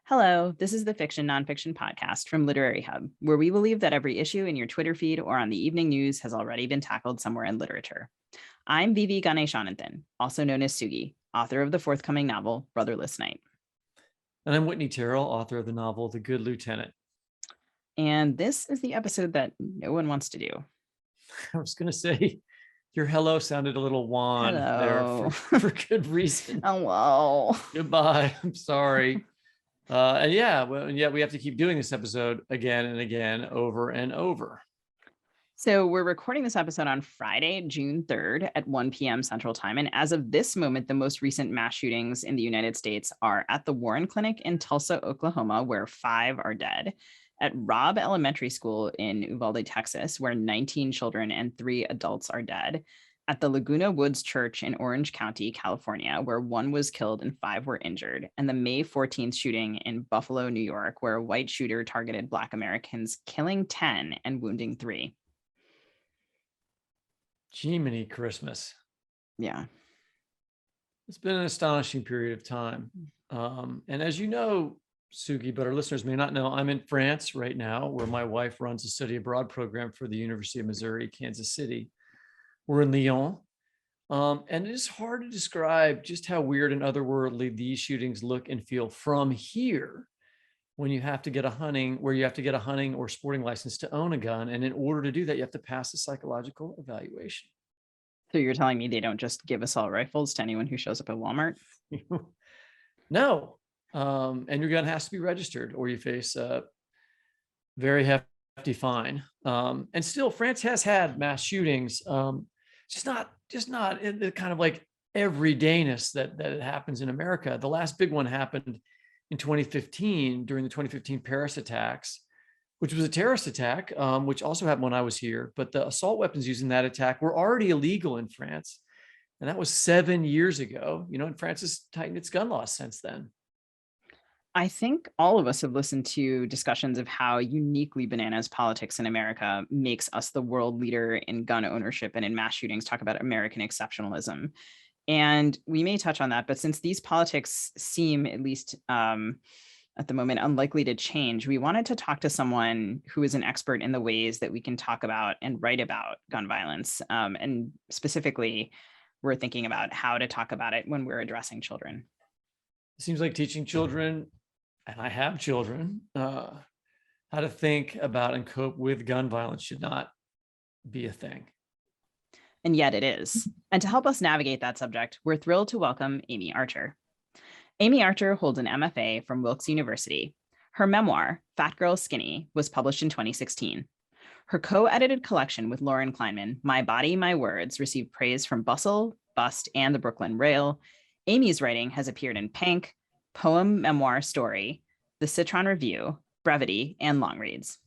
Hello, this is the Fiction Nonfiction podcast from Literary Hub, where we believe that every issue in your Twitter feed or on the evening news has already been tackled somewhere in literature. I'm Vivi Ganeshananthan, also known as Sugi, author of the forthcoming novel, Brotherless Night. And I'm Whitney Terrell, author of the novel, The Good Lieutenant. And this is the episode that no one wants to do. I was going to say, your hello sounded a little wan Hello. there for good reason. Hello. Goodbye. I'm sorry. And yet we have to keep doing this episode again and again, over and over. So we're recording this episode on Friday, June 3rd at 1 p.m. Central Time. And as of this moment, the most recent mass shootings in the United States are at the Warren Clinic in Tulsa, Oklahoma, where 5 are dead, at Robb Elementary School in Uvalde, Texas, where 19 children and 3 adults are dead, at the Laguna Woods Church in Orange County, California, where 1 was killed and 5 were injured, and the May 14th shooting in Buffalo, New York, where a white shooter targeted Black Americans, killing 10 and wounding 3. Jiminy Christmas. Yeah. It's been an astonishing period of time. And as you know, Sugi, but our listeners may not know, I'm in France right now, where my wife runs a study abroad program for the University of Missouri, Kansas City. We're in Lyon. And it is hard to describe just how weird and otherworldly these shootings look and feel from here when you have to get a hunting or sporting license to own a gun. And in order to do that, you have to pass a psychological evaluation. So you're telling me they don't just give assault rifles to anyone who shows up at Walmart? No. And your gun has to be registered or you face a very hefty fine. And still, France has had mass shootings, just not in the kind of like everydayness that it happens in America. The last big one happened in 2015 during the 2015 Paris attacks, which was a terrorist attack, which also happened when I was here. But the assault weapons used in that attack were already illegal in France. And that was 7 years ago, and France has tightened its gun laws since then. I think all of us have listened to discussions of how uniquely bananas politics in America makes us the world leader in gun ownership and in mass shootings, talk about American exceptionalism. And we may touch on that, but since these politics seem, at least at the moment, unlikely to change, we wanted to talk to someone who is an expert in the ways that we can talk about and write about gun violence. And specifically, we're thinking about how to talk about it when we're addressing children. It seems like teaching children, and I have children, how to think about and cope with gun violence should not be a thing. And yet it is. And to help us navigate that subject, we're thrilled to welcome Amye Archer. Amye Archer holds an MFA from Wilkes University. Her memoir, Fat Girl Skinny, was published in 2016. Her co-edited collection with Loren Kleinman, My Body, My Words, received praise from Bustle, Bust, and the Brooklyn Rail. Amy's writing has appeared in Pank, Poem, Memoir, Story, The Citron Review, Brevity, and Long Reads.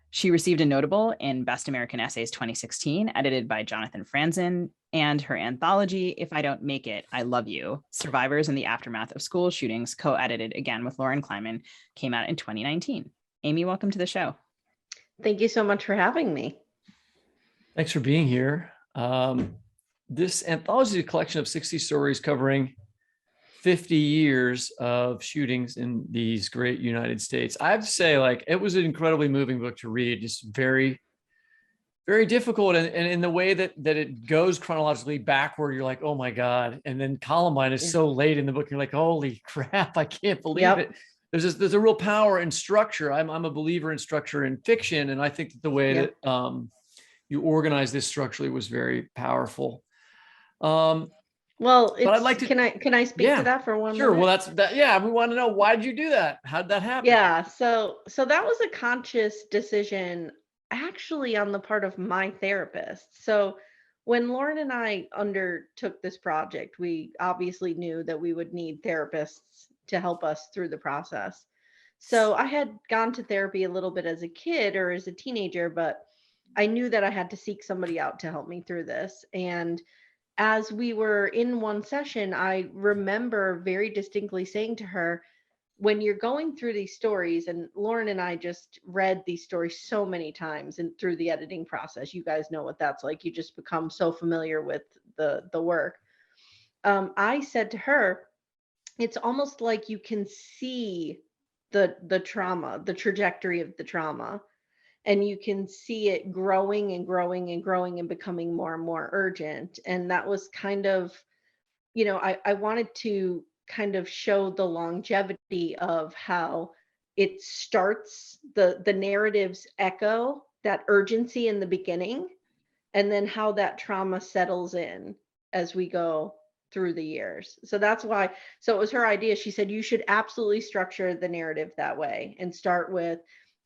She received a notable in Best American Essays 2016, edited by Jonathan Franzen, and her anthology, If I Don't Make It, I Love You, Survivors in the Aftermath of School Shootings, co-edited again with Loren Kleinman, came out in 2019. Amye, welcome to the show. Thank you so much for having me. Thanks for being here. This anthology is a collection of 60 stories covering 50 years of shootings in these great United States. I have to say, it was an incredibly moving book to read, just very, very difficult. And in the way that it goes chronologically backward, you're like, oh my God. And then Columbine is so late in the book. You're like, holy crap, I can't believe it. There's a real power in structure. I'm a believer in structure in fiction. And I think that the way that you organize this structurally was very powerful. Well, but I'd like to. Can I speak to that for 1 minute? Sure. Well, that's that. Yeah, we want to know, why did you do that? How did that happen? Yeah. So that was a conscious decision, actually, on the part of my therapist. So when Loren and I undertook this project, we obviously knew that we would need therapists to help us through the process. So I had gone to therapy a little bit as a kid or as a teenager, but I knew that I had to seek somebody out to help me through this. And as we were in one session, I remember very distinctly saying to her, when you're going through these stories, and Loren and I just read these stories so many times and through the editing process, you guys know what that's like. You just become so familiar with the work. I said to her, it's almost like you can see the trauma, the trajectory of the trauma. And you can see it growing and growing and growing and becoming more and more urgent. And that was kind of, I wanted to kind of show the longevity of how it starts, the narratives echo that urgency in the beginning, and then how that trauma settles in as we go through the years. So that's why, so it was her idea. She said, you should absolutely structure the narrative that way and start with,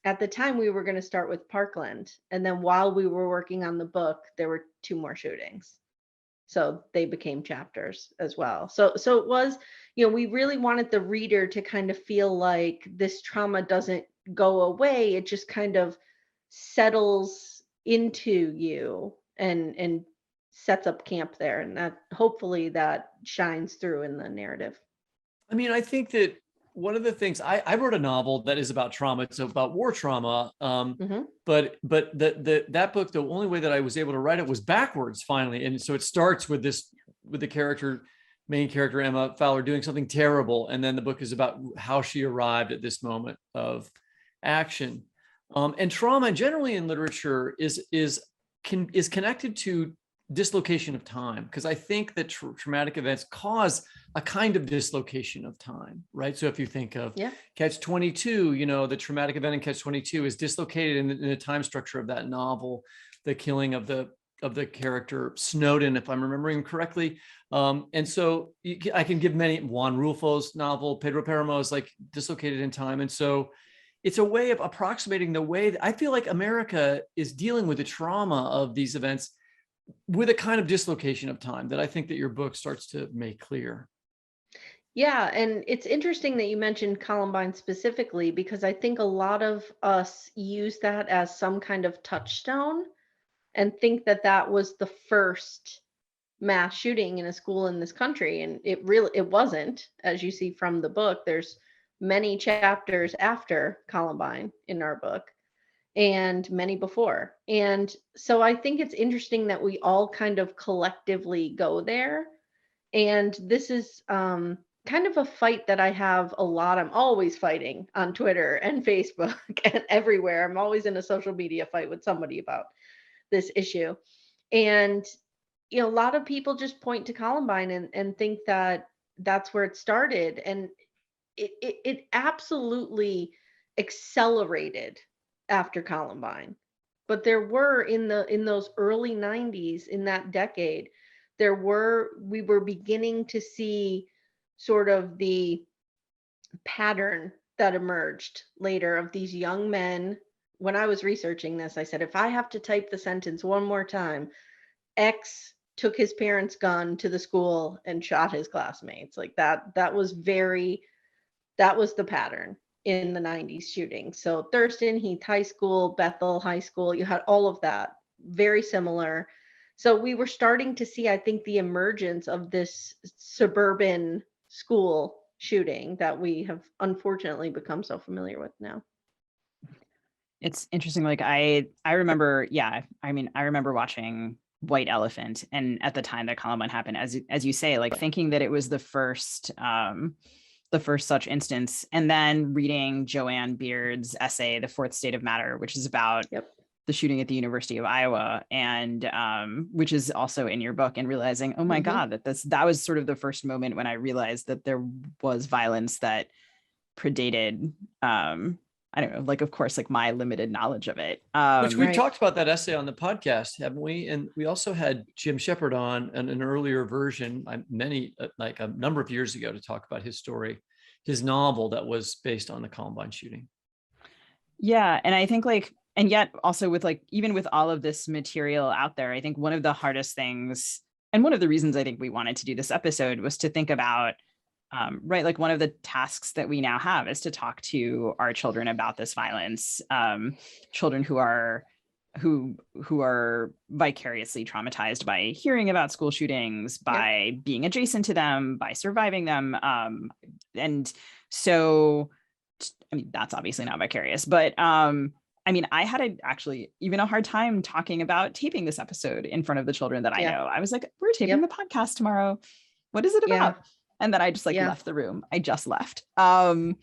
at the time we were going to start with Parkland. And then while we were working on the book, there were 2 more shootings. So they became chapters as well. So it was, we really wanted the reader to kind of feel like this trauma doesn't go away. It just kind of settles into you and sets up camp there. And that hopefully that shines through in the narrative. I mean, I think that one of the things I wrote a novel that is about trauma. It's about war trauma. But that book, the only way that I was able to write it was backwards finally. And so it starts with the main character, Emma Fowler, doing something terrible. And then the book is about how she arrived at this moment of action. And trauma generally in literature is connected to dislocation of time, because I think that traumatic events cause a kind of dislocation of time, right? So if you think of Catch-22, the traumatic event in Catch-22 is dislocated in the time structure of that novel, the killing of the character Snowden, if I'm remembering correctly. And so I can give many. Juan Rulfo's novel, Pedro Páramo, is like dislocated in time. And so it's a way of approximating the way that I feel like America is dealing with the trauma of these events with a kind of dislocation of time that I think that your book starts to make clear. Yeah, and it's interesting that you mentioned Columbine specifically, because I think a lot of us use that as some kind of touchstone and think that that was the first mass shooting in a school in this country. And it wasn't, as you see from the book. There's many chapters after Columbine in our book and many before. And so I think it's interesting that we all kind of collectively go there. And this is kind of a fight that I have a lot. I'm always fighting on Twitter and Facebook and everywhere. I'm always in a social media fight with somebody about this issue. And, a lot of people just point to Columbine and think that that's where it started. And it absolutely accelerated after Columbine. But there were in those early 90s, in that decade, we were beginning to see sort of the pattern that emerged later of these young men. When I was researching this, I said, if I have to type the sentence one more time, X took his parents' gun to the school and shot his classmates. Like that was the pattern in the 90s shooting. So Thurston Heath High School, Bethel High School, you had all of that, very similar. So we were starting to see, I think, the emergence of this suburban school shooting that we have unfortunately become so familiar with now. It's interesting. Like I remember, I remember watching White Elephant, and at the time that Columbine happened, as you say, like thinking that it was the first such instance, and then reading Joanne Beard's essay, The Fourth State of Matter, which is about the shooting at the University of Iowa, and which is also in your book, and realizing, oh my God, that was sort of the first moment when I realized that there was violence that predated I don't know, like, of course, like my limited knowledge of it. Which we talked about that essay on the podcast, haven't we? And we also had Jim Shepard on in an earlier version, like a number of years ago, to talk about his story, his novel that was based on the Columbine shooting. Yeah. And I think and yet also with even with all of this material out there, I think one of the hardest things, and one of the reasons I think we wanted to do this episode, was to think about like one of the tasks that we now have is to talk to our children about this violence, children who are vicariously traumatized by hearing about school shootings, by being adjacent to them, by surviving them. And so, I mean, that's obviously not vicarious, but I mean, I had actually even a hard time talking about taping this episode in front of the children that I know. I was like, we're taping the podcast tomorrow. What is it about? And then I just left the room. I just left. And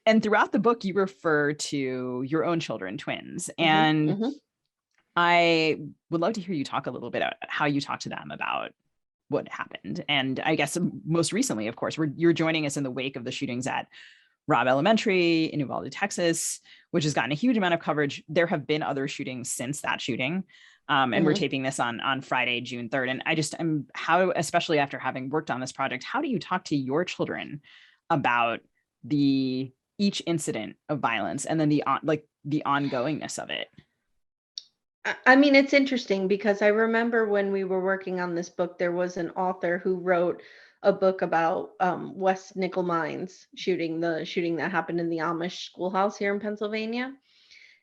And throughout the book, you refer to your own children, twins. And I would love to hear you talk a little bit about how you talk to them about what happened. And I guess most recently, of course, you're joining us in the wake of the shootings at Robb Elementary in Uvalde, Texas, which has gotten a huge amount of coverage. There have been other shootings since that shooting. And we're taping this on Friday, June 3rd. And how, especially after having worked on this project, how do you talk to your children about each incident of violence and then the ongoingness of it? I mean, it's interesting because I remember when we were working on this book, there was an author who wrote a book about West Nickel Mines shooting, the shooting that happened in the Amish schoolhouse here in Pennsylvania.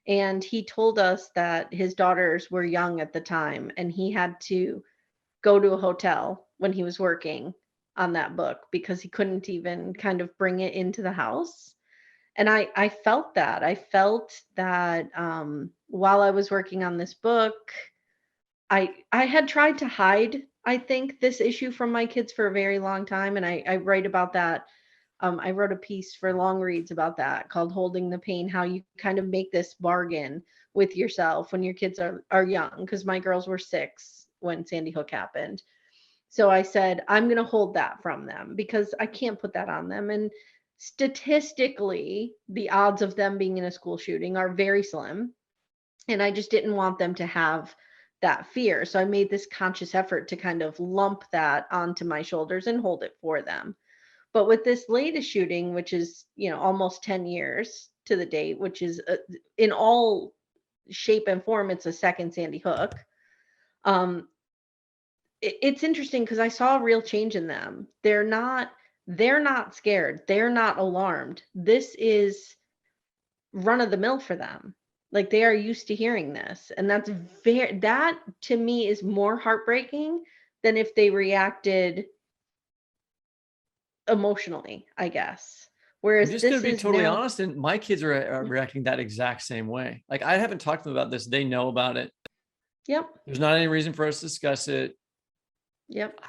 And he told us that his daughters were young at the time and he had to go to a hotel when he was working on that book because he couldn't even kind of bring it into the house. And I felt that. I felt that while I was working on this book, I had tried to hide, I think, this issue from my kids for a very long time. And I write about that. I wrote a piece for Long Reads about that called Holding the Pain, how you kind of make this bargain with yourself when your kids are young, because my girls were 6 when Sandy Hook happened. So I said, I'm going to hold that from them because I can't put that on them. And statistically, the odds of them being in a school shooting are very slim. And I just didn't want them to have that fear. So I made this conscious effort to kind of lump that onto my shoulders and hold it for them. But with this latest shooting, which is, almost 10 years to the date, which is in all shape and form, it's a second Sandy Hook. It's interesting because I saw a real change in them. They're not scared. They're not alarmed. This is run of the mill for them. Like, they are used to hearing this. And that to me is more heartbreaking than if they reacted emotionally, I guess. Whereas I'm just this going to be is totally now, honest, and my kids are reacting that exact same way. Like, I haven't talked to them about this. They know about it. Yep. There's not any reason for us to discuss it. Yep.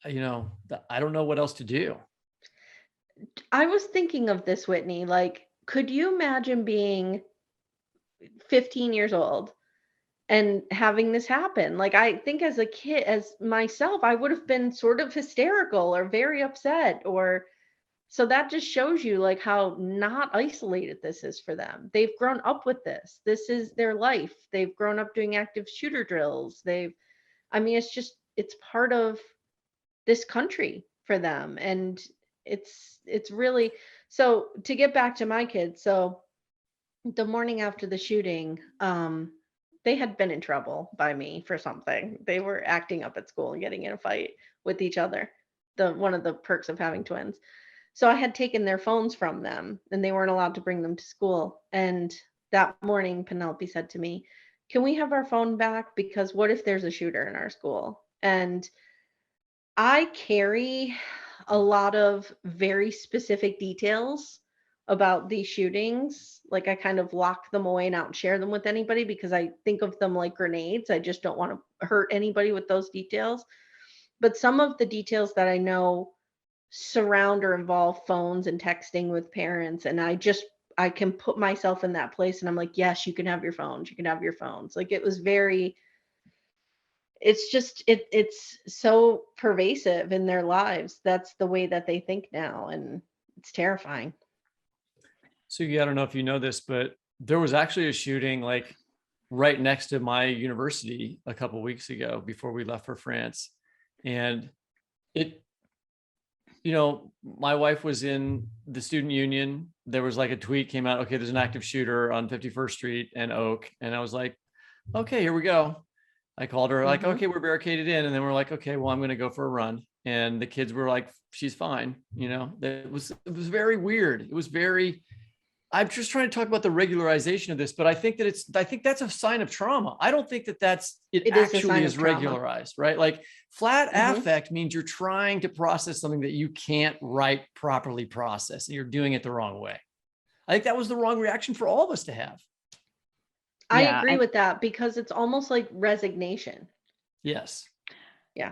I don't know what else to do. I was thinking of this, Whitney. Like, could you imagine being 15 years old and having this happen? Like, I think as a kid, as myself, I would have been sort of hysterical or very upset. So that just shows you like how not isolated this is for them. They've grown up with this. This is their life. They've grown up doing active shooter drills. It's part of this country for them. And it's really, so to get back to my kids. So the morning after the shooting, they had been in trouble by me for something. They were acting up at school and getting in a fight with each other. One of the perks of having twins. So I had taken their phones from them and they weren't allowed to bring them to school. And that morning, Penelope said to me, "Can we have our phone back? Because what if there's a shooter in our school?" And I carry a lot of very specific details about these shootings. Like, I kind of lock them away and don't share them with anybody because I think of them like grenades. I just don't want to hurt anybody with those details. But some of the details that I know surround or involve phones and texting with parents, and I can put myself in that place and I'm like, yes, you can have your phones. You can have your phones. Like, it was very, it's just it's so pervasive in their lives. That's the way that they think now, and it's terrifying. So I don't know if you know this, but there was actually a shooting like right next to my university a couple of weeks ago before we left for France. And my wife was in the student union. There was like a tweet came out, okay, there's an active shooter on 51st Street and Oak. And I was like, okay, here we go. I called her like, okay, we're barricaded in. And then we're like, okay, well, I'm going to go for a run. And the kids were like, she's fine. It was very weird. I'm just trying to talk about the regularization of this, but I think that's a sign of trauma. I don't think it actually is regularized, right? Like, flat affect means you're trying to process something that you can't properly process, and you're doing it the wrong way. I think that was the wrong reaction for all of us to have. I agree with that because it's almost like resignation. Yes. Yeah.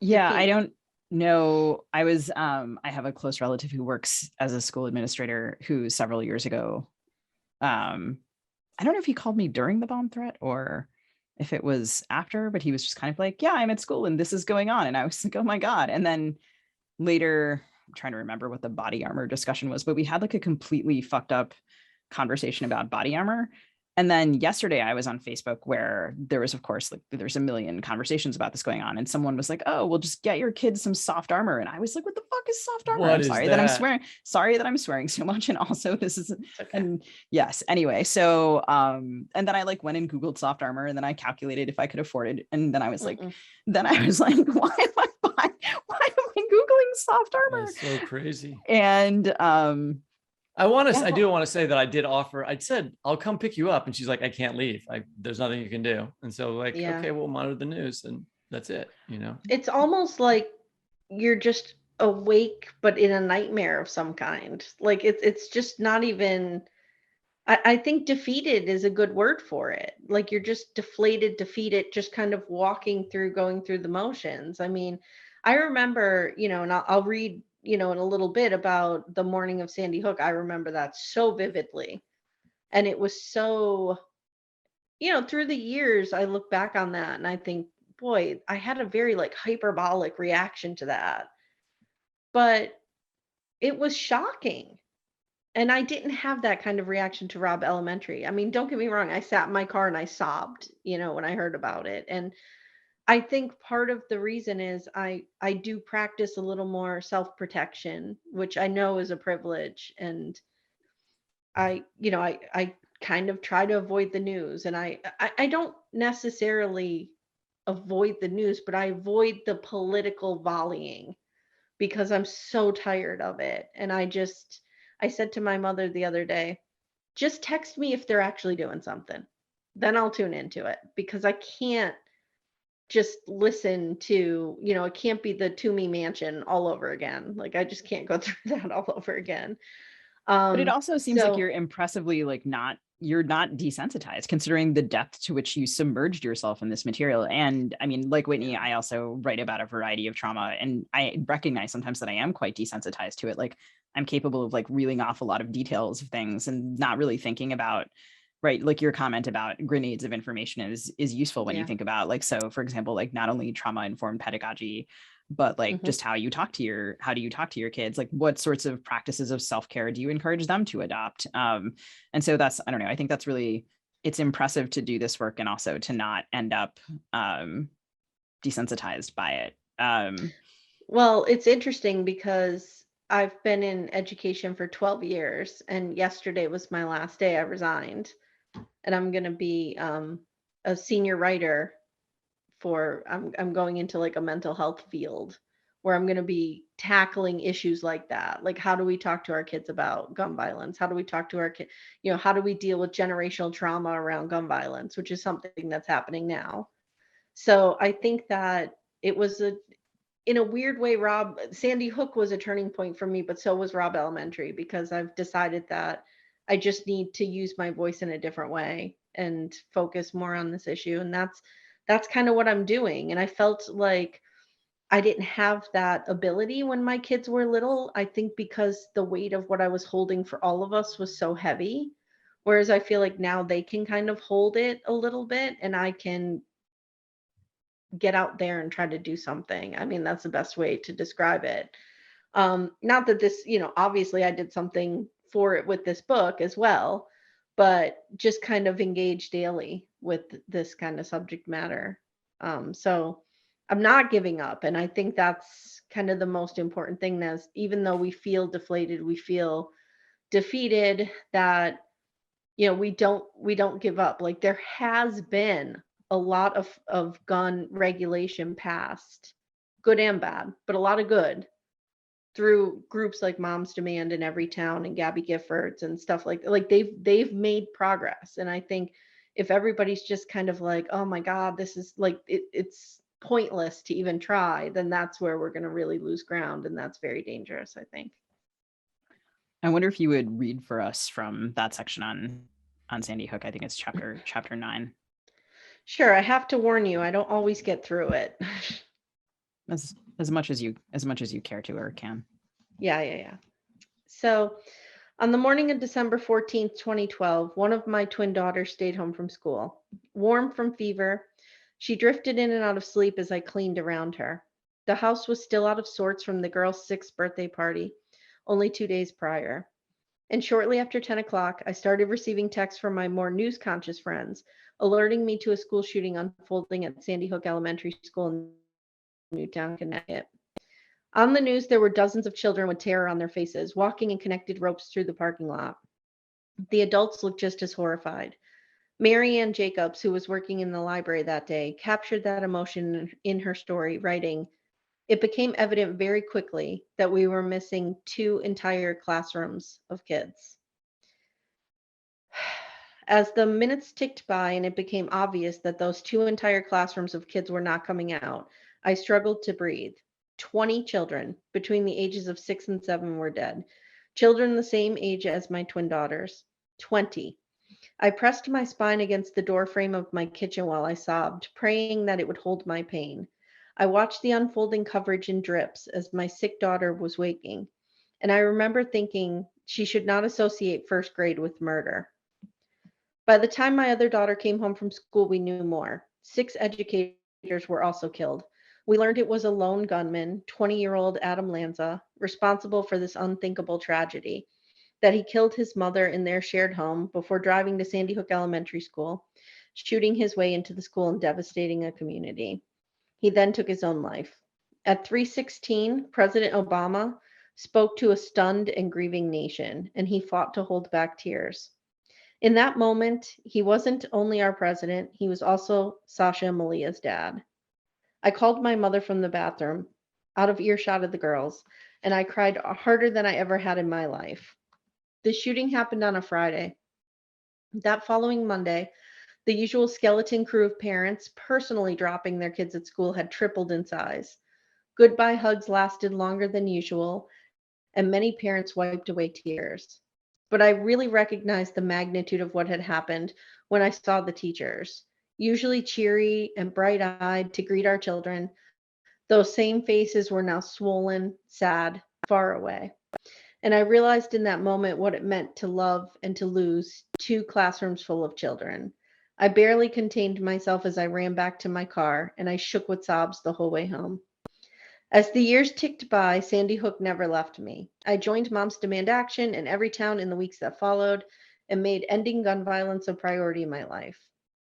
Yeah. No, I was, I have a close relative who works as a school administrator who several years ago, I don't know if he called me during the bomb threat or if it was after, but he was just kind of like, yeah, I'm at school and this is going on. And I was like, oh my God. And then later, I'm trying to remember what the body armor discussion was, but we had like a completely fucked up conversation about body armor. And then yesterday I was on Facebook where there was, of course, like there's a million conversations about this going on. And someone was like, oh, well, just get your kids some soft armor. And I was like, what the fuck is soft armor? What I'm is sorry that I'm that? swearing. Sorry that I'm swearing so much. And also this is, Okay. and yes, anyway. So, and then I like went and Googled soft armor and then I calculated if I could afford it. And then I was like, why am I buying, why am I Googling soft armor? That's so crazy. And, I do want to say that I did offer, I said, I'll come pick you up. And she's like, I can't leave. There's nothing you can do. And so like, okay, we'll monitor the news and that's it. You know, it's almost like you're just awake, but in a nightmare of some kind. Like it's just not even, I think defeated is a good word for it. Like you're just defeated, just kind of going through the motions. I mean, I remember, and I'll read, in a little bit about the morning of Sandy Hook. I remember that so vividly. And it was so, through the years, I look back on that and I think, boy, I had a very like hyperbolic reaction to that. But it was shocking. And I didn't have that kind of reaction to Robb Elementary. I mean, don't get me wrong, I sat in my car and I sobbed, when I heard about it. And I think part of the reason is I do practice a little more self-protection, which I know is a privilege. And I kind of try to avoid the news. And I don't necessarily avoid the news, but I avoid the political volleying because I'm so tired of it. And I said to my mother the other day, just text me if they're actually doing something. Then I'll tune into it because I can't just listen to, it can't be the Toomey Mansion all over again. Like I just can't go through that all over again. But it also seems like So you're impressively you're not desensitized considering the depth to which you submerged yourself in this material. And I mean, like Whitney, I also write about a variety of trauma and I recognize sometimes that I am quite desensitized to it. Like I'm capable of like reeling off a lot of details of things and not really thinking about, right, like your comment about grenades of information is useful when you think about like, so for example, like not only trauma informed pedagogy, but like just how do you talk to your kids, like what sorts of practices of self-care do you encourage them to adopt, and so that's, I don't know, I think that's really, it's impressive to do this work and also to not end up desensitized by it. well, it's interesting because I've been in education for 12 years and yesterday was my last day. I resigned and I'm going to be a senior writer I'm going into like a mental health field where I'm going to be tackling issues like that. Like how do we talk to our kids about gun violence? How do we talk to our kids, how do we deal with generational trauma around gun violence, which is something that's happening now. So I think that it was in a weird way, Sandy Hook was a turning point for me, but so was Robb Elementary, because I've decided that I just need to use my voice in a different way and focus more on this issue. And that's kind of what I'm doing. And I felt like I didn't have that ability when my kids were little. I think because the weight of what I was holding for all of us was so heavy. Whereas I feel like now they can kind of hold it a little bit and I can get out there and try to do something. I mean, that's the best way to describe it. Not that this, obviously I did something for it with this book as well, but just kind of engage daily with this kind of subject matter. So I'm not giving up. And I think that's kind of the most important thing, that even though we feel deflated, we feel defeated, that we don't give up. Like there has been a lot of gun regulation passed, good and bad, but a lot of good through groups like Moms Demand in every town and Gabby Giffords and stuff like they've made progress. And I think if everybody's just kind of like, oh my God, this is like it's pointless to even try, then that's where we're going to really lose ground, and that's very dangerous, I think. I wonder if you would read for us from that section on Sandy Hook. I think it's chapter 9. Sure, I have to warn you, I don't always get through it. That's as much as you care to or can. Yeah. So on the morning of December 14th, 2012, one of my twin daughters stayed home from school. Warm from fever, she drifted in and out of sleep as I cleaned around her. The house was still out of sorts from the girl's 6th birthday party, only 2 days prior. And shortly after 10 o'clock, I started receiving texts from my more news conscious friends, alerting me to a school shooting unfolding at Sandy Hook Elementary School in Newtown, Connecticut. On the news, there were dozens of children with terror on their faces, walking in connected ropes through the parking lot. The adults looked just as horrified. Mary Ann Jacobs, who was working in the library that day, captured that emotion in her story, writing, "It became evident very quickly that we were missing 2 entire classrooms of kids." As the minutes ticked by and it became obvious that those 2 entire classrooms of kids were not coming out, I struggled to breathe. 20 children between the ages of 6 and 7 were dead. Children the same age as my twin daughters. 20. I pressed my spine against the door frame of my kitchen while I sobbed, praying that it would hold my pain. I watched the unfolding coverage in drips as my sick daughter was waking, and I remember thinking she should not associate first grade with murder. By the time my other daughter came home from school, we knew more. 6 educators were also killed. We learned it was a lone gunman, 20-year-old Adam Lanza, responsible for this unthinkable tragedy, that he killed his mother in their shared home before driving to Sandy Hook Elementary School, shooting his way into the school and devastating a community. He then took his own life. At 3:16, President Obama spoke to a stunned and grieving nation, and he fought to hold back tears. In that moment, he wasn't only our president, he was also Sasha and Malia's dad. I called my mother from the bathroom, out of earshot of the girls, and I cried harder than I ever had in my life. The shooting happened on a Friday. That following Monday, the usual skeleton crew of parents personally dropping their kids at school had tripled in size. Goodbye hugs lasted longer than usual, and many parents wiped away tears. But I really recognized the magnitude of what had happened when I saw the teachers, usually cheery and bright eyed to greet our children. Those same faces were now swollen, sad, far away. And I realized in that moment what it meant to love and to lose 2 classrooms full of children. I barely contained myself as I ran back to my car, and I shook with sobs the whole way home. As the years ticked by, Sandy Hook never left me. I joined Moms Demand Action in every town in the weeks that followed and made ending gun violence a priority in my life.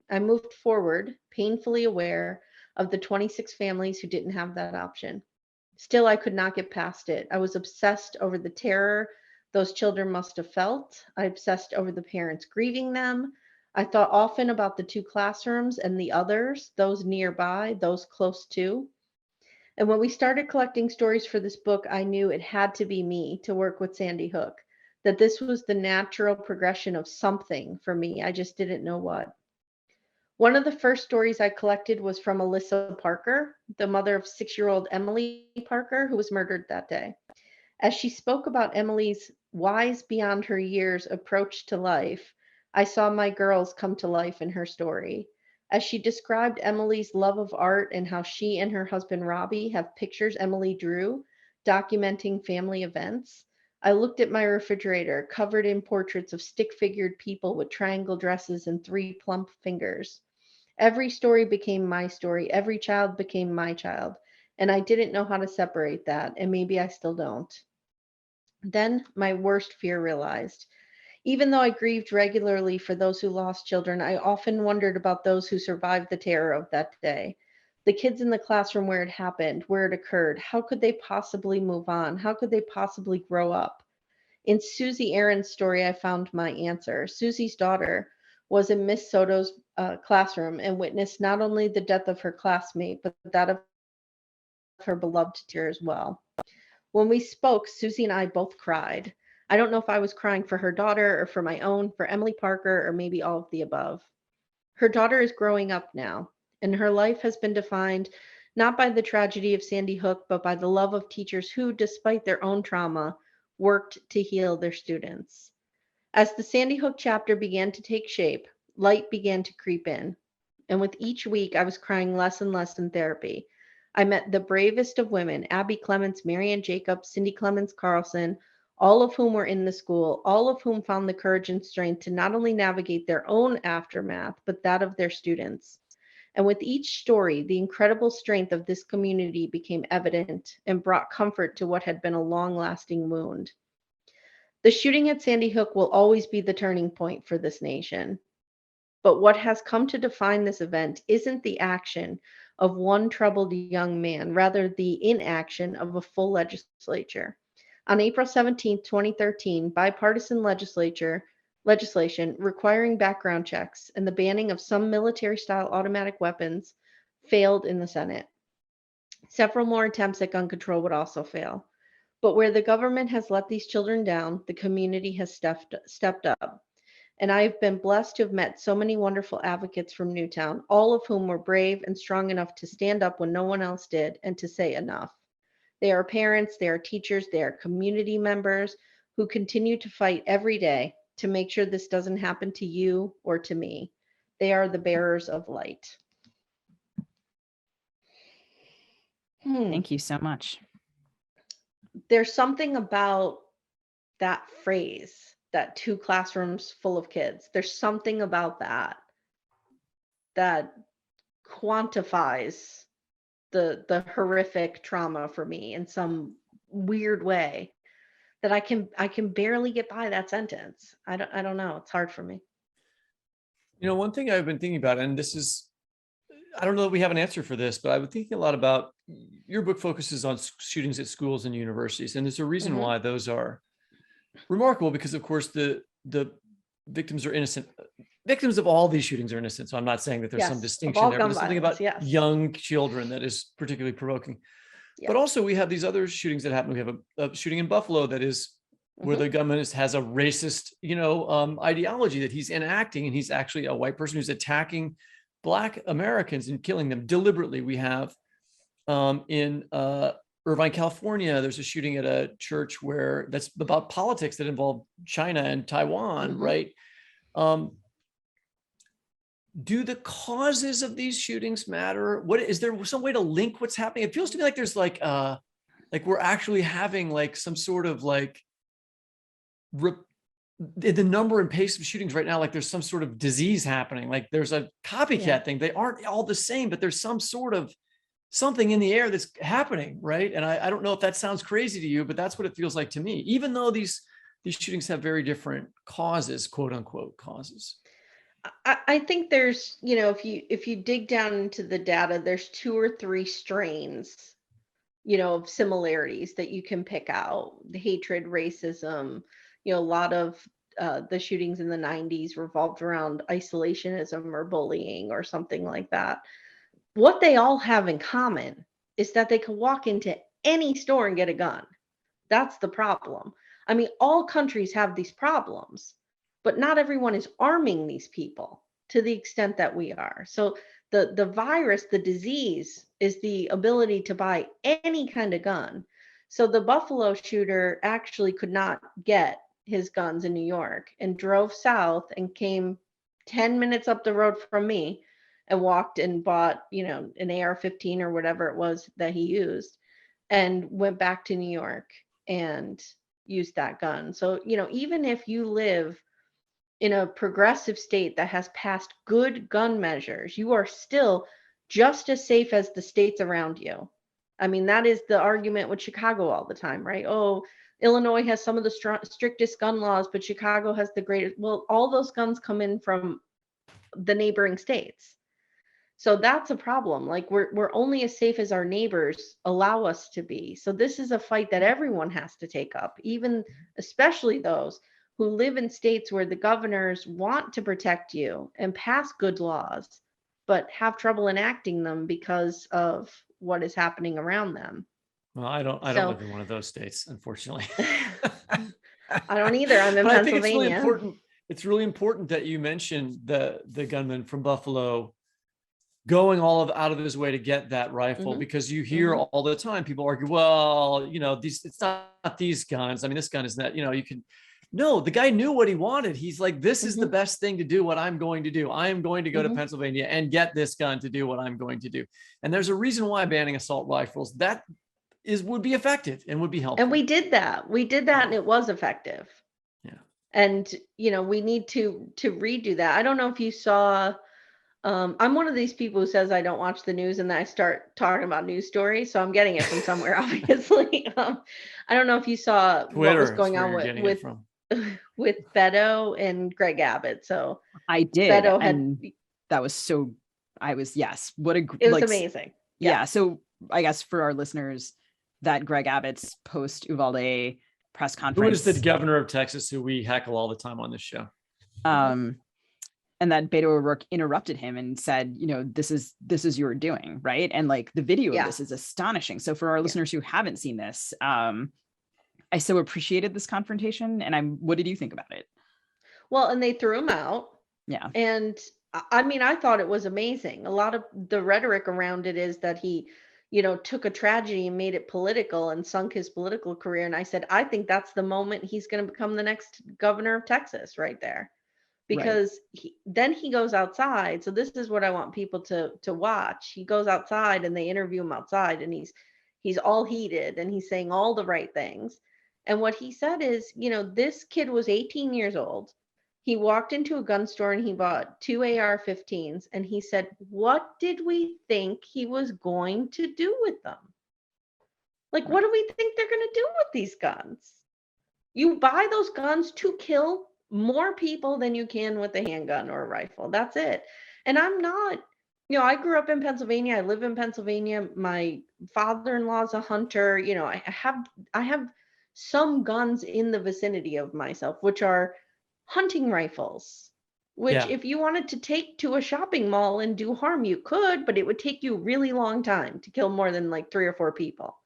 I moved forward, painfully aware of the 26 families who didn't have that option. Still, I could not get past it. I was obsessed over the terror those children must have felt. I obsessed over the parents grieving them. I thought often about the 2 classrooms and the others, those nearby, those close to. And when we started collecting stories for this book, I knew it had to be me to work with Sandy Hook, that this was the natural progression of something for me. I just didn't know what. One of the first stories I collected was from Alyssa Parker, the mother of 6-year-old Emily Parker, who was murdered that day. As she spoke about Emily's wise beyond her years approach to life, I saw my girls come to life in her story. As she described Emily's love of art and how she and her husband Robbie have pictures Emily drew, documenting family events, I looked at my refrigerator covered in portraits of stick-figured people with triangle dresses and 3 plump fingers. Every story became my story. Every child became my child. And I didn't know how to separate that, and maybe I still don't. Then my worst fear realized. Even though I grieved regularly for those who lost children, I often wondered about those who survived the terror of that day. The kids in the classroom where it happened, where it occurred, how could they possibly move on? How could they possibly grow up? In Susie Aaron's story, I found my answer. Susie's daughter was in Miss Soto's classroom and witnessed not only the death of her classmate, but that of her beloved teacher as well. When we spoke, Susie and I both cried. I don't know if I was crying for her daughter or for my own, for Emily Parker, or maybe all of the above. Her daughter is growing up now, and her life has been defined not by the tragedy of Sandy Hook, but by the love of teachers who, despite their own trauma, worked to heal their students. As the Sandy Hook chapter began to take shape, light began to creep in. And with each week, I was crying less and less in therapy. I met the bravest of women, Abby Clements, Marianne Jacobs, Cindy Clements Carlson, all of whom were in the school, all of whom found the courage and strength to not only navigate their own aftermath, but that of their students. And with each story, the incredible strength of this community became evident and brought comfort to what had been a long-lasting wound. The shooting at Sandy Hook will always be the turning point for this nation. But what has come to define this event isn't the action of one troubled young man, rather the inaction of a full legislature. On April 17, 2013, bipartisan legislation requiring background checks and the banning of some military-style automatic weapons failed in the Senate. Several more attempts at gun control would also fail. But where the government has let these children down, the community has stepped up. And I have been blessed to have met so many wonderful advocates from Newtown, all of whom were brave and strong enough to stand up when no one else did and to say enough. They are parents, they are teachers, they are community members who continue to fight every day to make sure this doesn't happen to you or to me. They are the bearers of light. Thank you so much. There's something about that phrase, that 2 classrooms full of kids. There's something about that quantifies the horrific trauma for me in some weird way that I can barely get by that sentence. I don't know. It's hard for me. One thing I've been thinking about, and this is, I don't know that we have an answer for this, but I've been thinking a lot about, your book focuses on shootings at schools and universities. And there's a reason why those are remarkable, because of course the victims are innocent. Victims of all these shootings are innocent. So I'm not saying that there's some distinction there, but there's something about young children that is particularly provoking. But also we have these other shootings that happen. We have a shooting in Buffalo that is where the gunman has a racist, ideology that he's enacting, and he's actually a white person who's attacking Black Americans and killing them deliberately. We have in Irvine, California, there's a shooting at a church where that's about politics that involve China and Taiwan, right? Do the causes of these shootings matter? What is there some way to link what's happening? It feels to me like there's like we're actually having like some sort of like the number and pace of shootings right now, like there's some sort of disease happening. Like there's a copycat thing. They aren't all the same, but there's some sort of something in the air that's happening, right? And I don't know if that sounds crazy to you, but that's what it feels like to me, even though these shootings have very different causes, quote unquote causes. I think there's, if you dig down into the data, there's 2 or 3 strains, of similarities that you can pick out. The hatred, racism, a lot of the shootings in the 90s revolved around isolationism or bullying or something like that. What they all have in common is that they can walk into any store and get a gun. That's the problem. I mean, all countries have these problems, but not everyone is arming these people to the extent that we are. So the virus, the disease, is the ability to buy any kind of gun. So the Buffalo shooter actually could not get his guns in New York and drove south and came 10 minutes up the road from me and walked and bought, an AR-15 or whatever it was that he used, and went back to New York and used that gun. So, even if you live in a progressive state that has passed good gun measures, you are still just as safe as the states around you. I mean, that is the argument with Chicago all the time, right? Oh, Illinois has some of the strictest gun laws, but Chicago has the greatest. Well, all those guns come in from the neighboring states. So that's a problem. Like we're only as safe as our neighbors allow us to be. So this is a fight that everyone has to take up, even especially those who live in states where the governors want to protect you and pass good laws, but have trouble enacting them because of what is happening around them. Well, I don't live in one of those states, unfortunately. I don't either. I'm in but Pennsylvania. I think it's really important. It's really important that you mentioned the gunman from Buffalo going out of his way to get that rifle, because you hear all the time people argue, well, it's not these guns. I mean, this gun is not, you can No, the guy knew what he wanted. He's like, this is the best thing to do what I'm going to do. I am going to go to Pennsylvania and get this gun to do what I'm going to do. And there's a reason why banning assault rifles, that would be effective and would be helpful. And we did that. And it was effective. Yeah. And, we need to redo that. I don't know if you saw, I'm one of these people who says I don't watch the news and then I start talking about news stories. So I'm getting it from somewhere, obviously. I don't know if you saw Twitter what was going on with Beto and Greg Abbott. So I did. Beto and that was so, yes. What a, it was amazing. Yeah. So I guess for our listeners, that Greg Abbott's post Uvalde press conference. Who is the governor of Texas, who we heckle all the time on this show. And that Beto O'Rourke interrupted him and said, this is your doing, right? And like the video of this is astonishing. So for our listeners who haven't seen this, I so appreciated this confrontation. And what did you think about it? Well, and they threw him out. Yeah. And I mean, I thought it was amazing. A lot of the rhetoric around it is that he, took a tragedy and made it political and sunk his political career. And I said, I think that's the moment he's going to become the next governor of Texas right there. Because then he goes outside. So this is what I want people to watch. He goes outside and they interview him outside and he's all heated and he's saying all the right things. And what he said is, this kid was 18 years old. He walked into a gun store and he bought 2 AR-15s. And he said, what did we think he was going to do with them? Like, what do we think they're going to do with these guns? You buy those guns to kill more people than you can with a handgun or a rifle. That's it. And I'm not, I grew up in Pennsylvania. I live in Pennsylvania. My father-in-law is a hunter. I have some guns in the vicinity of myself, which are hunting rifles, which if you wanted to take to a shopping mall and do harm, you could, but it would take you a really long time to kill more than like 3 or 4 people.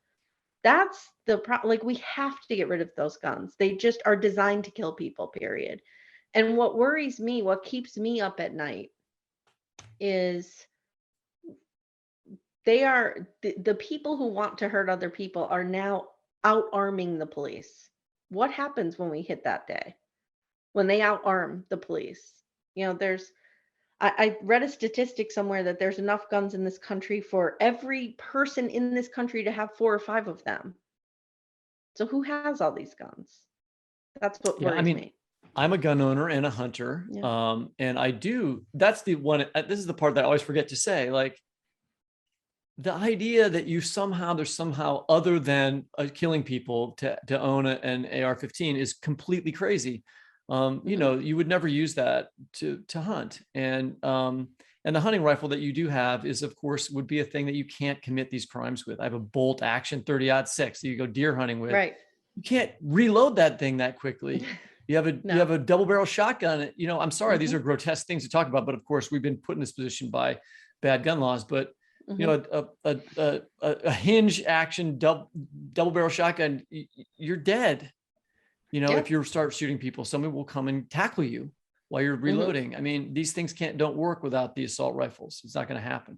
That's the problem. Like, we have to get rid of those guns. They just are designed to kill people, period. And what worries me, what keeps me up at night is the people who want to hurt other people are now out arming the police. What happens when we hit that day? When they out arm the police? I read a statistic somewhere that there's enough guns in this country for every person in this country to have 4 or 5 of them. So who has all these guns? That's what worries me. I'm a gun owner and a hunter. And that's the one, this is the part that I always forget to say, like the idea that there's somehow other than killing people to own an AR-15 is completely crazy. You would never use that to hunt. And the hunting rifle that you do have is, of course, would be a thing that you can't commit these crimes with. I have a bolt action 30-06 that you go deer hunting with. Right. You can't reload that thing that quickly. You have a double barrel shotgun. I'm sorry, these are grotesque things to talk about, but of course we've been put in this position by bad gun laws. But a hinge action double barrel shotgun, you're dead. If you start shooting people, somebody will come and tackle you while you're reloading. I mean, these things don't work without the assault rifles. It's not going to happen.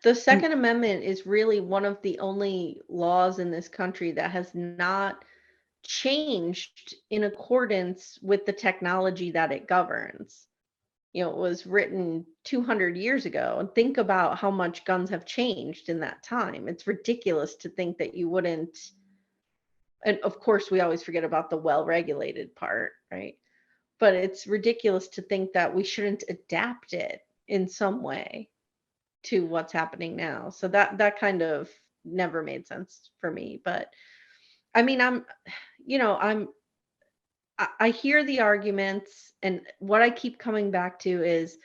The Second Amendment is really one of the only laws in this country that has not changed in accordance with the technology that it governs. It was written 200 years ago, and think about how much guns have changed in that time. It's ridiculous to think that you wouldn't. And of course, we always forget about the well-regulated part, right? But it's ridiculous to think that we shouldn't adapt it in some way to what's happening now. So that kind of never made sense for me. But I mean, I hear the arguments, and what I keep coming back to is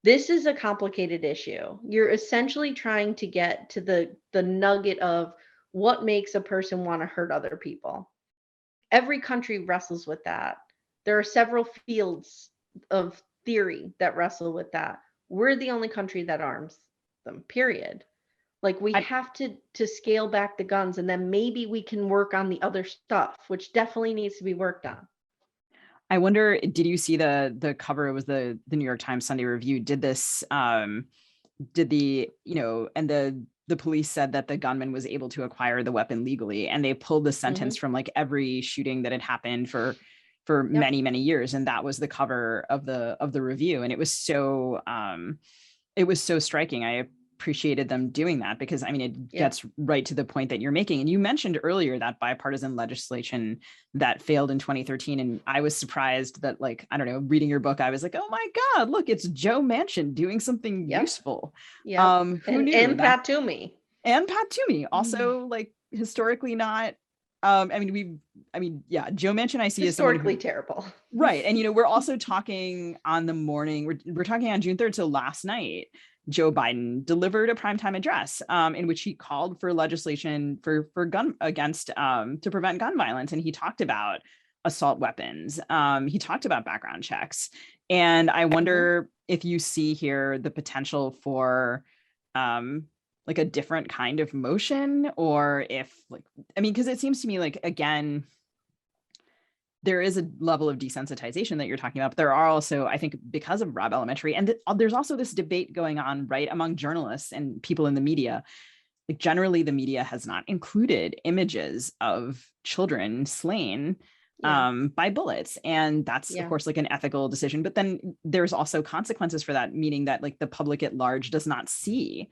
this is a complicated issue. You're essentially trying to get to the nugget of what makes a person want to hurt other people. Every country wrestles with that. There are several fields of theory that wrestle with that. We're the only country that arms them, period. Like, we have to scale back the guns, and then maybe we can work on the other stuff, which definitely needs to be worked on. I wonder, did you see the cover? It was the New York Times Sunday Review. Did this, the police said that the gunman was able to acquire the weapon legally, and they pulled the sentence from like every shooting that had happened for, for many, many years. And that was the cover of the review. And it was so striking. I appreciated them doing that because I mean, it gets right to the point that you're making. And you mentioned earlier that bipartisan legislation that failed in 2013. And I was surprised that, like, I don't know, reading your book, I was like, oh my God, look, it's Joe Manchin doing something useful. Yeah. Who knew? And Pat Toomey. And Pat Toomey, also like historically not, Joe Manchin I see historically as someone terrible. Right. And, you know, we're also talking on the morning, we're talking on June 3rd. So last night, Joe Biden delivered a primetime address in which he called for legislation for gun against to prevent gun violence. And he talked about assault weapons. He talked about background checks. And I wonder if you see here the potential for like a different kind of motion, or if because it seems to me like, again, there is a level of desensitization that you're talking about, but there are also, I think, because of Robb Elementary, and there's also this debate going on, right, among journalists and people in the media. Like, generally, the media has not included images of children slain by bullets. And that's, of course, like an ethical decision. But then there's also consequences for that, meaning that like the public at large does not see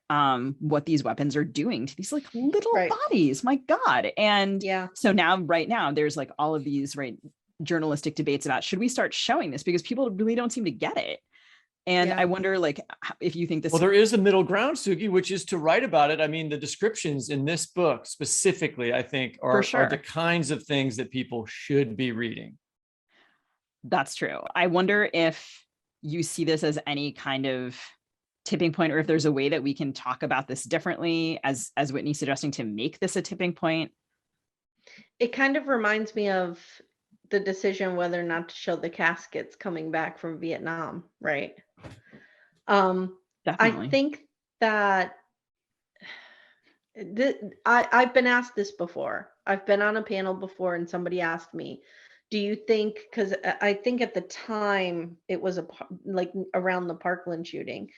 what these weapons are doing to these like little bodies, my God. And so right now there's like all of these journalistic debates about, should we start showing this, because people really don't seem to get it. And I wonder, like, if you think this. Well, there is a middle ground, Suki, which is to write about it. I mean, the descriptions in this book specifically, I think, are the kinds of things that people should be reading. That's true. I wonder if you see this as any kind of tipping point, or if there's a way that we can talk about this differently, as Whitney's suggesting, to make this a tipping point. It kind of reminds me of the decision whether or not to show the caskets coming back from Vietnam, right? Definitely. I think that I've been asked this before. I've been on a panel before and somebody asked me, do you think, because I think at the time it was like around the Parkland shooting,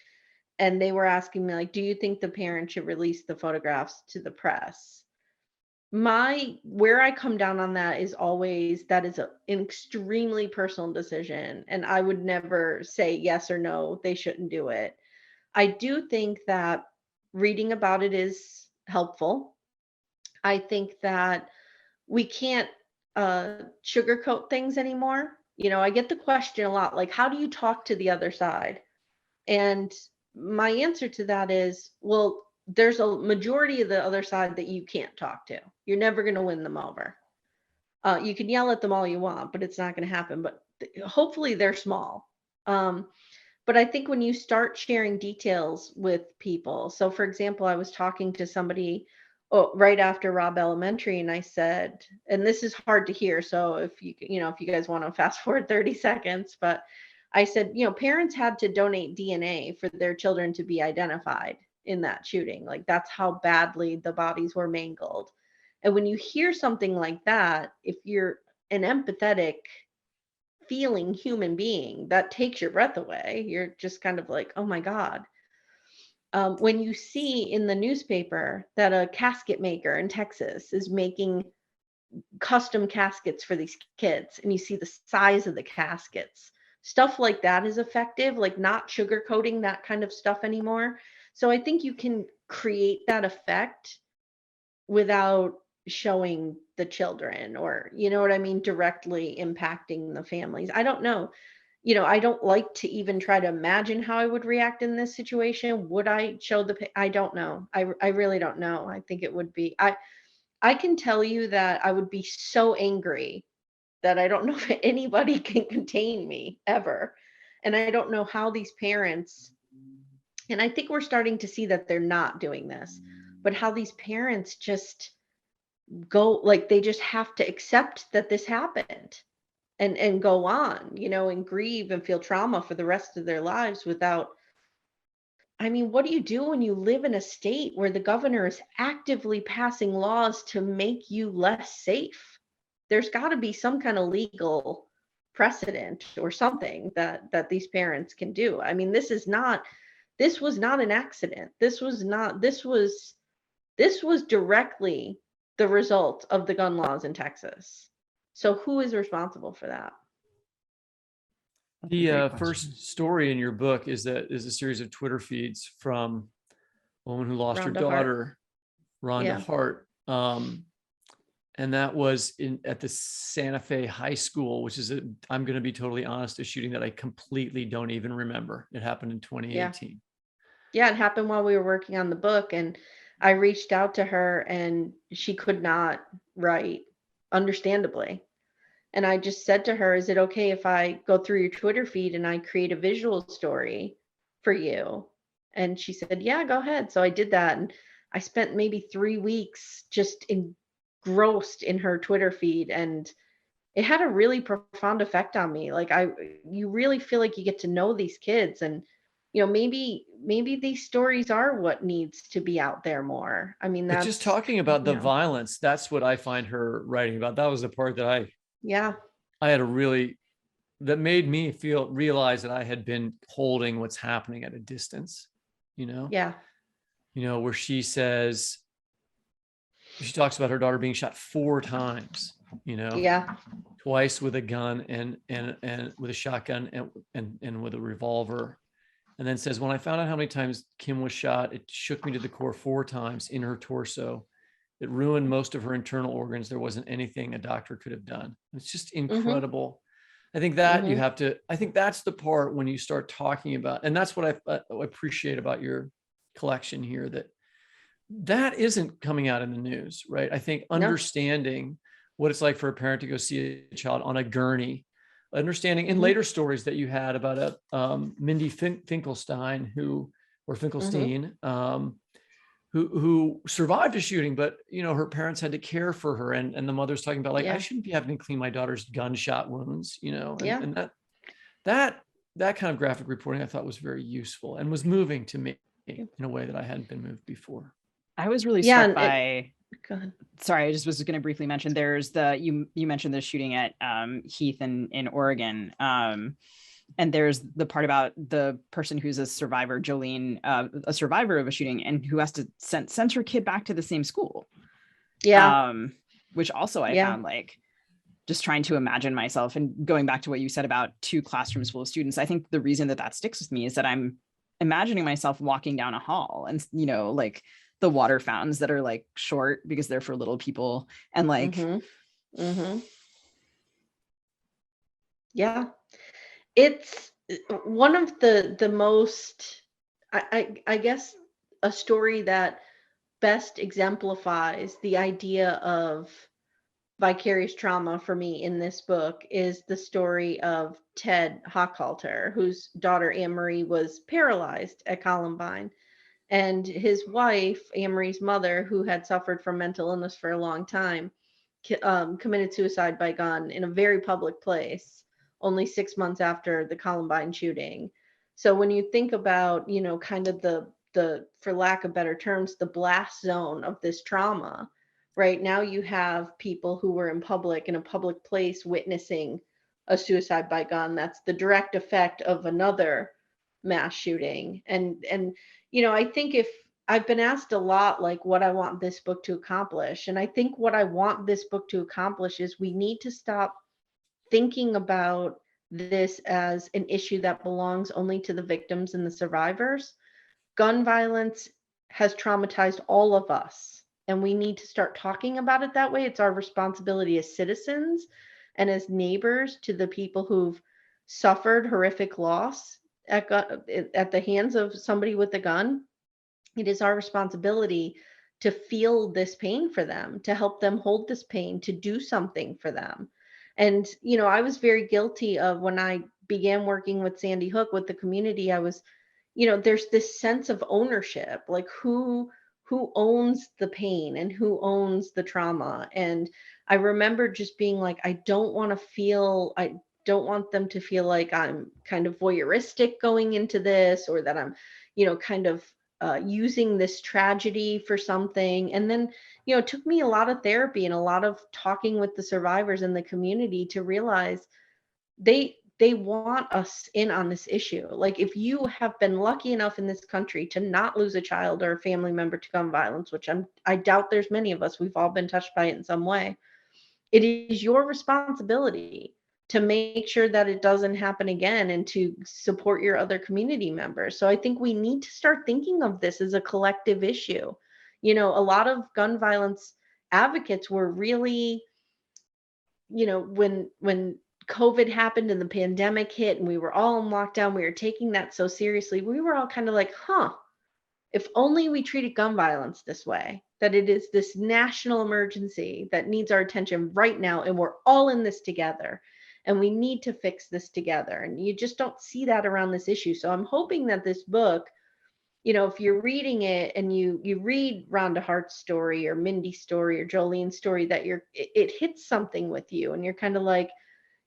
and they were asking me, like, do you think the parents should release the photographs to the press? Where I come down on that is always, that is an extremely personal decision, and I would never say yes or no, they shouldn't do it. I do think that reading about it is helpful. I think that we can't sugarcoat things anymore. You know, I get the question a lot, like, how do you talk to the other side? And my answer to that is, well, there's a majority of the other side that you can't talk to. You're never going to win them over. You can yell at them all you want, but it's not going to happen. But hopefully they're small. But I think when you start sharing details with people, so for example, I was talking to somebody right after Robb Elementary, and I said, and this is hard to hear, so if you guys want to fast forward 30 seconds, but I said, parents had to donate DNA for their children to be identified in that shooting. Like, that's how badly the bodies were mangled. And when you hear something like that, if you're an empathetic, feeling human being, that takes your breath away. You're just kind of like, oh my God. When you see in the newspaper that a casket maker in Texas is making custom caskets for these kids, and you see the size of the caskets, stuff like that is effective, like not sugarcoating that kind of stuff anymore. So I think you can create that effect without showing the children, or, you know what I mean, directly impacting the families. I don't know. I don't like to even try to imagine how I would react in this situation. Would I show I don't know. I really don't know. I think it would be, I can tell you that I would be so angry that I don't know if anybody can contain me ever. And I don't know how these parents, and I think we're starting to see that they're not doing this, but how these parents just go, like, they just have to accept that this happened and go on, and grieve and feel trauma for the rest of their lives without. I mean, what do you do when you live in a state where the governor is actively passing laws to make you less safe? There's got to be some kind of legal precedent or something that these parents can do. I mean, this was not an accident. This was directly the result of the gun laws in Texas. So who is responsible for that? The first story in your book is a series of Twitter feeds from a woman who lost her Rhonda Hart. daughter, Rhonda Yeah. Hart. And that was at the Santa Fe High School, which is, I'm going to be totally honest, a shooting that I completely don't even remember. It happened in 2018. Yeah, it happened while we were working on the book, and I reached out to her and she could not write, understandably. And I just said to her, is it okay if I go through your Twitter feed and I create a visual story for you? And she said, yeah, go ahead. So I did that. And I spent maybe 3 weeks just engrossed in her Twitter feed. And it had a really profound effect on me. Like you really feel like you get to know these kids, and maybe these stories are what needs to be out there more. I mean, But that's just talking about the violence, that's what I find her writing about. That was the part that I had that made me realize that I had been holding what's happening at a distance, Yeah. Where she talks about her daughter being shot 4 times, Yeah. twice with a gun and with a shotgun and with a revolver. And then says, when I found out how many times Kim was shot, it shook me to the core 4 times in her torso. It ruined most of her internal organs. There wasn't anything a doctor could have done. It's just incredible. I think that I think that's the part when you start talking about, and that's what I appreciate about your collection here, that isn't coming out in the news, right? I think understanding what it's like for a parent to go see a child on a gurney, understanding in later stories that you had about Mindy Finkelstein, who survived a shooting, but her parents had to care for her, and the mother's talking about, like, I shouldn't be having to clean my daughter's gunshot wounds, and that kind of graphic reporting I thought was very useful and was moving to me in a way that I hadn't been moved before. I was really struck by. Go ahead. Sorry, I just was going to briefly mention. There's you mentioned the shooting at Heath in Oregon, and there's the part about the person who's a survivor, Jolene, a survivor of a shooting, and who has to send her kid back to the same school. Yeah. Which also I found, like, just trying to imagine myself, and going back to what you said about 2 classrooms full of students. I think the reason that sticks with me is that I'm imagining myself walking down a hall, and like the water fountains that are like short because they're for little people, and like yeah, it's one of the most, I guess, a story that best exemplifies the idea of vicarious trauma for me in this book is the story of Ted Hochhalter, whose daughter Anne-Marie was paralyzed at Columbine. And his wife, Anne-Marie's mother, who had suffered from mental illness for a long time, committed suicide by gun in a very public place only 6 months after the Columbine shooting. So when you think about, kind of the, for lack of better terms, the blast zone of this trauma, right now you have people who were in a public place witnessing a suicide by gun. That's the direct effect of another mass shooting. And I think if I've been asked a lot, like, what I want this book to accomplish. And I think what I want this book to accomplish is we need to stop thinking about this as an issue that belongs only to the victims and the survivors. Gun violence has traumatized all of us, and we need to start talking about it that way. It's our responsibility as citizens and as neighbors to the people who've suffered horrific loss at the hands of somebody with a gun. It is our responsibility to feel this pain for them, to help them hold this pain, to do something for them. And, I was very guilty of, when I began working with Sandy Hook, with the community, I was, there's this sense of ownership, like who owns the pain and who owns the trauma. And I remember just being like, I don't want them to feel like I'm kind of voyeuristic going into this, or that I'm, kind of using this tragedy for something. And then, it took me a lot of therapy and a lot of talking with the survivors in the community to realize they want us in on this issue. Like, if you have been lucky enough in this country to not lose a child or a family member to gun violence, which I doubt there's many of us, we've all been touched by it in some way. it is your responsibility to make sure that it doesn't happen again and to support your other community members. So I think we need to start thinking of this as a collective issue. You know, a lot of gun violence advocates were really, you know, when COVID happened and the pandemic hit and we were all in lockdown, we were taking that so seriously. We were all kind of like, huh, if only we treated gun violence this way, that it is this national emergency that needs our attention right now, and we're all in this together, and we need to fix this together. And you just don't see that around this issue. So I'm hoping that this book, you know, if you're reading it and you read Rhonda Hart's story or Mindy's story or Jolene's story, that it hits something with you, and you're kind of like,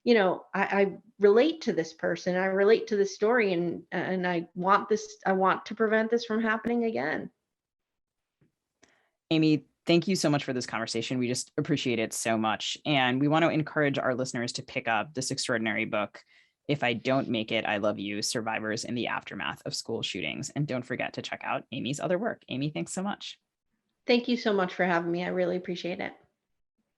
you know, I relate to this person, I relate to this story, and I want to prevent this from happening again. Amy, thank you so much for this conversation. We just appreciate it so much. And we want to encourage our listeners to pick up this extraordinary book, If I Don't Make It, I Love You, Survivors in the Aftermath of School Shootings. And don't forget to check out Amy's other work. Amy, thanks so much. Thank you so much for having me. I really appreciate it.